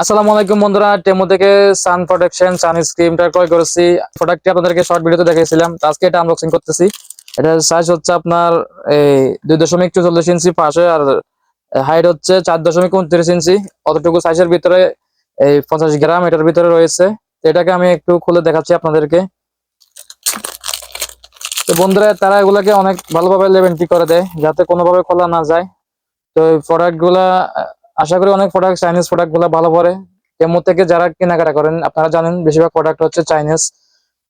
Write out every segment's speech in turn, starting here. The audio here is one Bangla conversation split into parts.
আসসালামু আলাইকুম বন্ধুরা, টেমো থেকে সান প্রোটেকশন সানস্ক্রিনটা ক্রয় করেছি। প্রোডাক্টটি আপনাদেরকে শর্ট ভিডিওতে দেখিয়েছিলাম, তো আজকে এটা আনবক্সিং করতেছি। এটার সাইজ হচ্ছে আপনার এই 2.44 ইঞ্চি পাশে, আর হাইট হচ্ছে 4.29 ইঞ্চি। অতটুকু সাইজের ভিতরে এই 50 গ্রাম এটার ভিতরে রয়েছে। তো এটাকে আমি একটু খুলে দেখাচ্ছি আপনাদেরকে। তো বন্ধুরা, তারা এগুলাকে অনেক ভালোভাবে লেবেলটি করে দেয় যাতে কোনোভাবে খোলা না যায়। তো এই প্রোডাক্ট গুলা আশা করি অনেক প্রোডাক্ট চাইনিজ প্রোডাক্ট গুলা ভালো পড়ে। টেমো থেকে যারা কেনাকাটা করেন আপনারা জানেন বেশিরভাগ প্রোডাক্ট হচ্ছে চাইনিজ।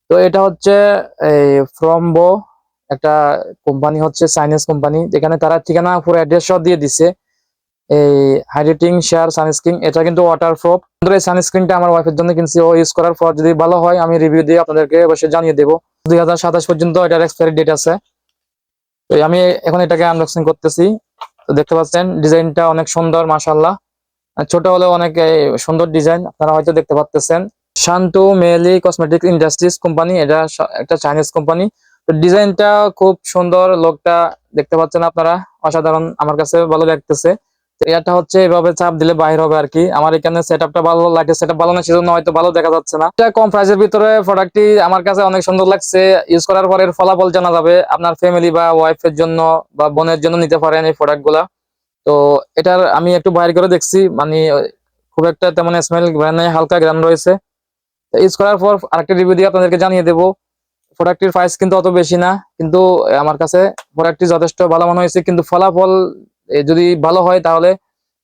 তো এটা হচ্ছে এই ফ্রমবো, একটা কোম্পানি, হচ্ছে চাইনিজ কোম্পানি, যেখানে তারা ঠিকানা পুরো অ্যাড্রেস সহ দিয়ে দিছে। এই হাইড্রেটিং শেয়ার সানস্ক্রিন, এটা কিন্তু ওয়াটার প্রুফ। এই সানস্ক্রিনটা আমার ওয়াইফের জন্য কিনছি। ও ইউজ করার পর যদি ভালো হয় আমি রিভিউ দিয়ে আপনাদেরকে অবশ্যই জানিয়ে দেবো। 2027 পর্যন্ত এটার এক্সপায়ারি ডেট আছে। তো আমি এখন এটাকে আনবক্সিং করতেছি। তো দেখতে পাচ্ছেন ডিজাইনটা অনেক সুন্দর, মাশাআল্লাহ। ছোট হলেও অনেক সুন্দর ডিজাইন, আপনারা হয়তো দেখতে পাচ্ছেন। শান্তু মেলি কসমেটিক ইন্ডাস্ট্রিজ কোম্পানি, এটা একটা চাইনিজ কোম্পানি। তো ডিজাইনটা খুব সুন্দর, লোকটা দেখতে পাচ্ছেন আপনারা, অসাধারণ, আমার কাছে ভালো লাগতেছে। তো এটা হচ্ছে এভাবে চাপ দিলে বাইর হবে আর কি। আমার এখানে সেটআপটা ভালো লাগে, সেটআপ ভালো না সেজন্য হয়তো ভালো দেখা যাচ্ছে না। এটা কম প্রাইসের ভিতরে প্রোডাক্টটি আমার কাছে অনেক সুন্দর লাগছে। ইউজ করার পরে এর ফলাফল জানা যাবে। আপনার ফ্যামিলি বা ওয়াইফের জন্য বা বোনের জন্য নিতে পারেন এই প্রোডাক্ট গুলা। তো এটার আমি একটু বাইরে করে দেখছি, মানে খুব একটা তেমন স্মেল গ্রান নেই, হালকা গ্রান রয়েছে। ইউজ করার পর আরেকটা রিভিউ দিয়ে আপনাদেরকে জানিয়ে দেবো। প্রোডাক্টটির প্রাইস কিন্তু অত বেশি না, কিন্তু আমার কাছে প্রোডাক্টটি যথেষ্ট ভালো মনে হয়েছে। কিন্তু ফলাফল যদি ভালো হয় তাহলে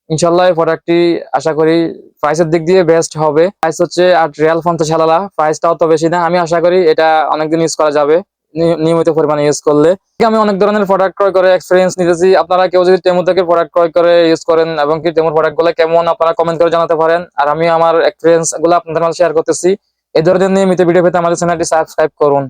ইনশাল্লাহ প্রোডাক্টটি আশা করি প্রাইসের দিক দিয়ে বেস্ট হবে। প্রাইস হচ্ছে রিয়াল 50 হালালা, প্রাইসটা অত বেশি না। আমি আশা করি এটা অনেকদিন ইউজ করা যাবে নিয়মিত পরিমাণে ইউজ করলে। আমি অনেক ধরনের প্রোডাক্ট ক্রয় করে এক্সপিরিয়েন্স নিতেছি। আপনারা কেউ যদি টেমো থেকে প্রোডাক্ট ক্রয় করে ইউজ করেন এবং কি টেমোর প্রোডাক্ট গুলো কেমন আপনারা কমেন্ট করে জানাতে পারেন। আর আমি আমার এক্সপিরিয়েন্স গুলো আপনাদের মাঝে শেয়ার করতেছি। এই ধরনের নিয়মিত ভিডিও পেতে আমাদের চ্যানেলটি সাবস্ক্রাইব করুন।